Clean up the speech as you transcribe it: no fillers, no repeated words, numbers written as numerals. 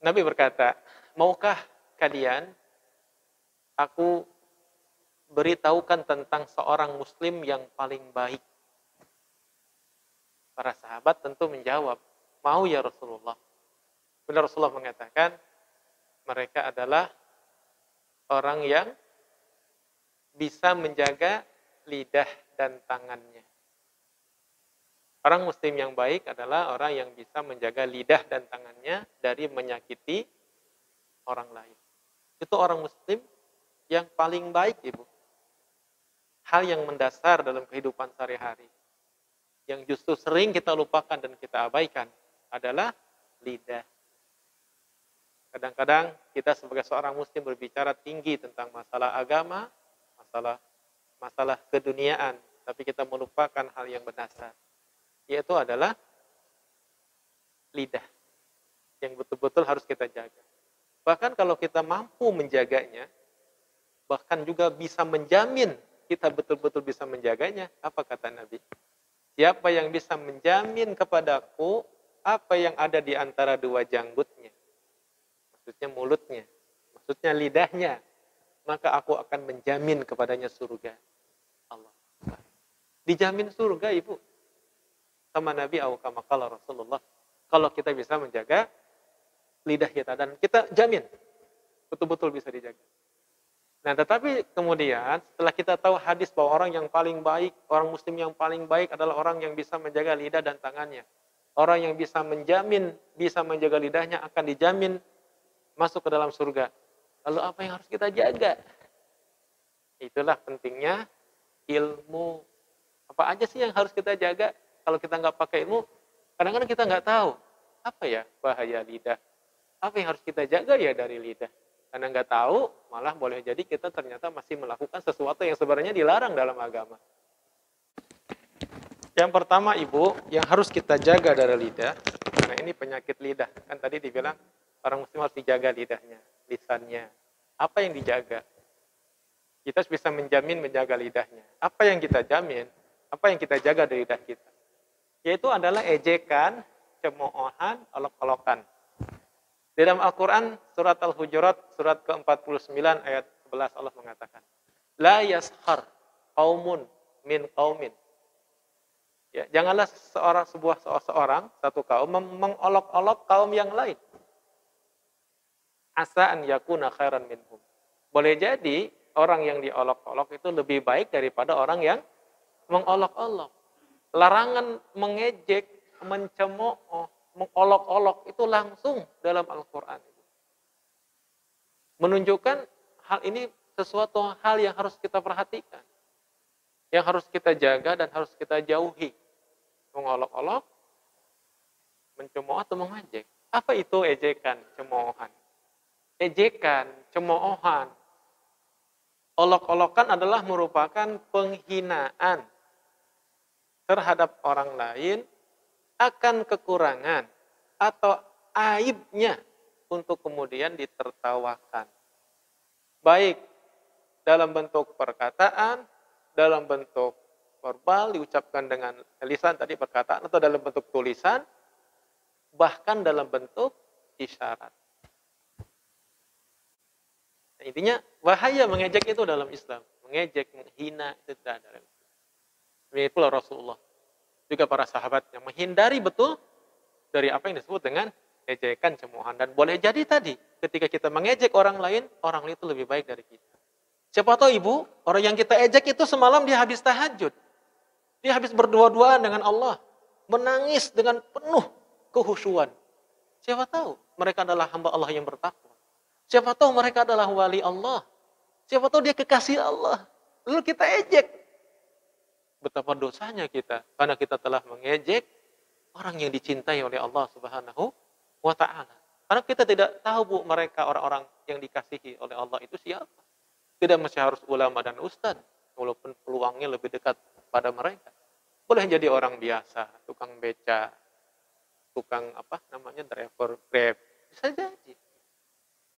Nabi berkata, maukah kalian aku beritahukan tentang seorang muslim yang paling baik? Para sahabat tentu menjawab, mau ya Rasulullah. Benar Rasulullah mengatakan, mereka adalah orang yang bisa menjaga lidah dan tangannya. Orang muslim yang baik adalah orang yang bisa menjaga lidah dan tangannya dari menyakiti orang lain. Itu orang muslim yang paling baik, Ibu. Hal yang mendasar dalam kehidupan sehari-hari. Yang justru sering kita lupakan dan kita abaikan adalah lidah. Kadang-kadang kita sebagai seorang muslim berbicara tinggi tentang masalah agama, masalah keduniaan, tapi kita melupakan hal yang mendasar, yaitu adalah lidah yang betul-betul harus kita jaga. Bahkan kalau kita mampu menjaganya, bahkan juga bisa menjamin kita betul-betul bisa menjaganya, apa kata Nabi? Siapa yang bisa menjamin kepadaku apa yang ada di antara dua janggutnya? Maksudnya mulutnya, maksudnya lidahnya, maka aku akan menjamin kepadanya surga. Allah. Dijamin surga, Ibu. Sama Nabi kama Rasulullah. Kalau kita bisa menjaga lidah kita dan kita jamin betul-betul bisa dijaga. Nah, tetapi kemudian setelah kita tahu hadis bahwa orang yang paling baik, orang muslim yang paling baik adalah orang yang bisa menjaga lidah dan tangannya. Orang yang bisa menjamin, bisa menjaga lidahnya akan dijamin masuk ke dalam surga. Lalu apa yang harus kita jaga? Itulah pentingnya ilmu. Apa aja sih yang harus kita jaga? Kalau kita nggak pakai ilmu, kadang-kadang kita nggak tahu. Apa ya bahaya lidah? Apa yang harus kita jaga ya dari lidah? Karena nggak tahu, malah boleh jadi kita ternyata masih melakukan sesuatu yang sebenarnya dilarang dalam agama. Yang pertama, Ibu, yang harus kita jaga dari lidah, karena ini penyakit lidah. Kan tadi dibilang, orang muslim harus dijaga lidahnya, lisannya. Apa yang dijaga? Kita bisa menjamin menjaga lidahnya. Apa yang kita jamin? Apa yang kita jaga dari lidah kita? Yaitu adalah ejekan, cemoohan, olok-olokan. Di dalam Al-Quran, surat Al-Hujurat, surat ke-49 ayat 11 Allah mengatakan, La yashar qaumun min qaumin. Ya, janganlah seorang satu kaum mengolok-olok kaum yang lain. Asa an yakuna khairan minhum. Boleh jadi orang yang diolok-olok itu lebih baik daripada orang yang mengolok-olok. Larangan mengejek, mencemooh, mengolok-olok itu langsung dalam Al-Quran. Menunjukkan hal ini sesuatu hal yang harus kita perhatikan. Yang harus kita jaga dan harus kita jauhi. Mengolok-olok, mencemooh atau mengejek. Apa itu ejekan, cemoohan? Ejekan, cemoohan, olok-olokan adalah merupakan penghinaan terhadap orang lain akan kekurangan atau aibnya untuk kemudian ditertawakan. Baik dalam bentuk perkataan, dalam bentuk verbal, diucapkan dengan lisan tadi perkataan, atau dalam bentuk tulisan, bahkan dalam bentuk isyarat. Nah, intinya bahaya mengejek itu dalam Islam. Mengejek, menghina itu tidak ada. Demikian pula Rasulullah. Juga para sahabat yang menghindari betul dari apa yang disebut dengan ejekan, cemoohan. Dan boleh jadi tadi, ketika kita mengejek orang lain itu lebih baik dari kita. Siapa tahu Ibu, orang yang kita ejek itu semalam dia habis tahajud. Dia habis berdua-duaan dengan Allah. Menangis dengan penuh kehusuan. Siapa tahu mereka adalah hamba Allah yang bertakwa. Siapa tahu mereka adalah wali Allah. Siapa tahu dia kekasih Allah. Lalu kita ejek. Betapa dosanya kita. Karena kita telah mengejek orang yang dicintai oleh Allah Subhanahu wa ta'ala. Karena kita tidak tahu, Bu, mereka orang-orang yang dikasihi oleh Allah itu siapa. Tidak mesti harus ulama dan ustadz. Walaupun peluangnya lebih dekat pada mereka. Boleh jadi orang biasa, tukang beca, tukang driver Grab. Bisa jadi.